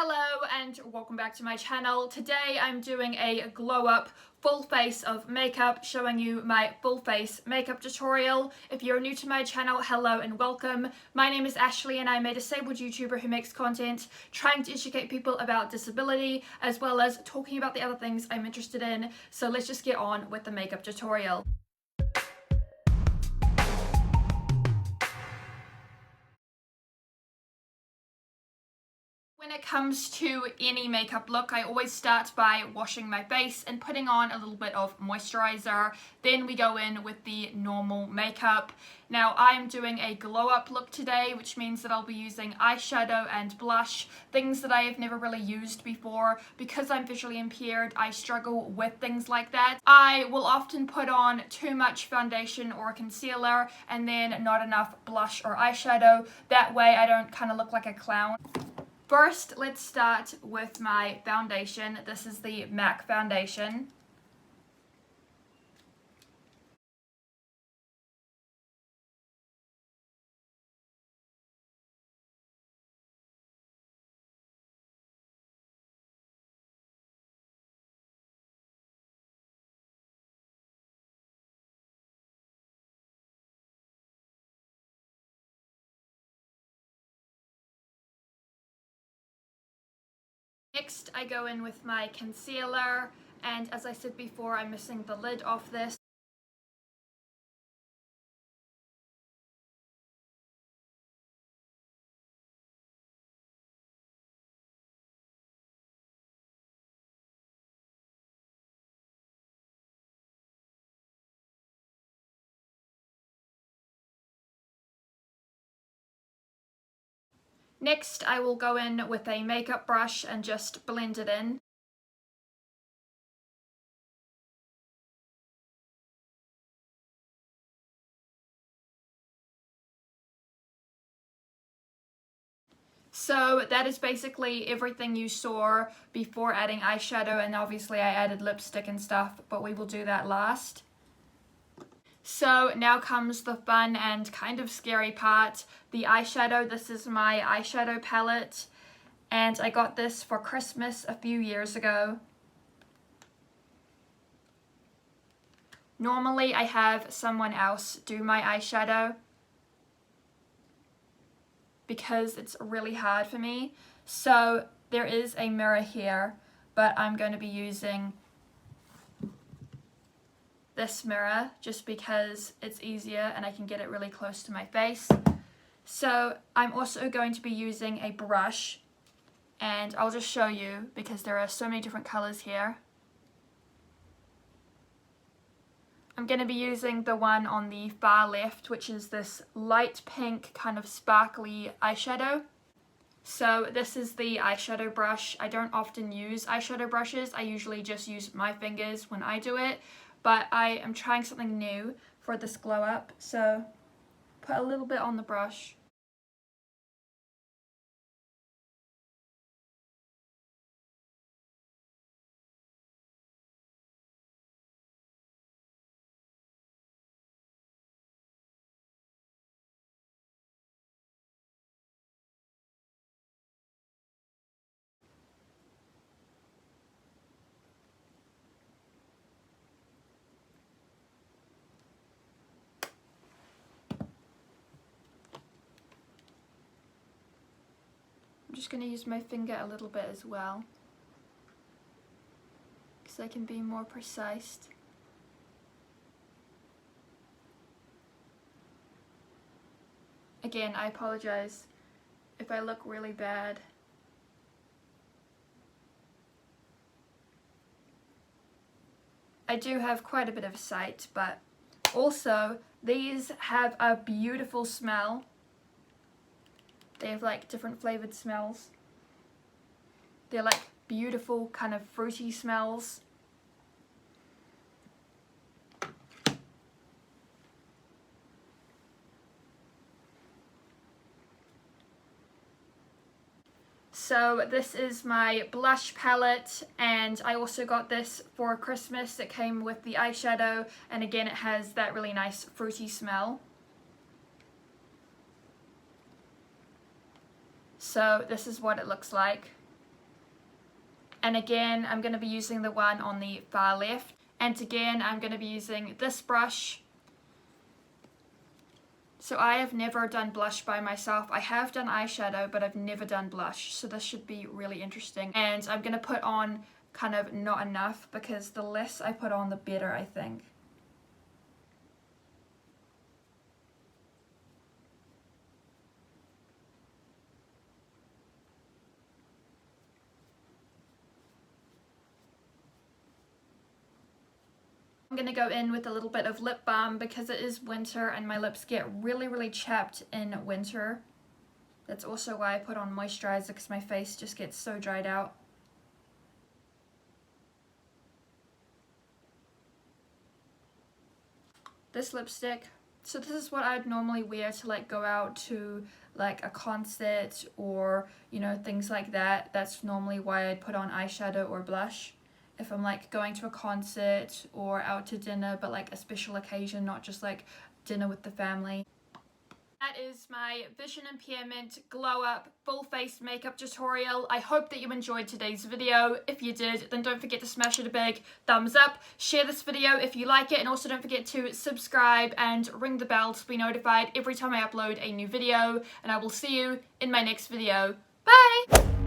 Hello and welcome back to my channel. Today I'm doing a glow up full face of makeup, showing you my full face makeup tutorial. If you're new to my channel, hello and welcome. My name is Ashley and I'm a disabled YouTuber who makes content trying to educate people about disability as well as talking about the other things I'm interested in. So let's just get on with the makeup tutorial. When it comes to any makeup look, I always start by washing my face and putting on a little bit of moisturizer. Then we go in with the normal makeup. Now I'm doing a glow up look today, which means that I'll be using eyeshadow and blush, things that I have never really used before. Because I'm visually impaired, I struggle with things like that. I will often put on too much foundation or concealer and then not enough blush or eyeshadow. That way I don't kind of look like a clown. First, let's start with my foundation. This is the MAC foundation. Next, I go in with my concealer, and as I said before, I'm missing the lid off this. Next, I will go in with a makeup brush and just blend it in. So that is basically everything you saw before adding eyeshadow, and obviously I added lipstick and stuff, but we will do that last. So now comes the fun and kind of scary part, the eyeshadow. This is my eyeshadow palette, and I got this for Christmas a few years ago. Normally I have someone else do my eyeshadow because it's really hard for me. So there is a mirror here, but I'm going to be using this mirror just because it's easier and I can get it really close to my face. So I'm also going to be using a brush, and I'll just show you because there are so many different colors here. I'm going to be using the one on the far left, which is this light pink kind of sparkly eyeshadow. So this is the eyeshadow brush. I don't often use eyeshadow brushes. I usually just use my fingers when I do it, but I am trying something new for this glow up. So put a little bit on the brush. I'm just going to use my finger a little bit as well, because I can be more precise. Again, I apologize if I look really bad. I do have quite a bit of sight, but also these have a beautiful smell. They have like different flavored smells. They're like beautiful kind of fruity smells. So this is my blush palette, and I also got this for Christmas. It came with the eyeshadow, and again it has that really nice fruity smell. So this is what it looks like. And again, I'm going to be using the one on the far left. And again, I'm going to be using this brush. So I have never done blush by myself. I have done eyeshadow, but I've never done blush. So this should be really interesting. And I'm going to put on kind of not enough, because the less I put on, the better, I think. I'm going to go in with a little bit of lip balm because it is winter and my lips get really chapped in winter. That's also why I put on moisturizer, because my face just gets so dried out. This lipstick, so this is what I'd normally wear to like go out to like a concert or, you know, things like that. That's normally why I'd put on eyeshadow or blush. If I'm like going to a concert or out to dinner, but like a special occasion, not just like dinner with the family. That is my vision impairment glow up full face makeup tutorial. I hope that you enjoyed today's video. If you did, then don't forget to smash it a big thumbs up. Share this video if you like it, and also don't forget to subscribe and ring the bell to be notified every time I upload a new video. And I will see you in my next video. Bye!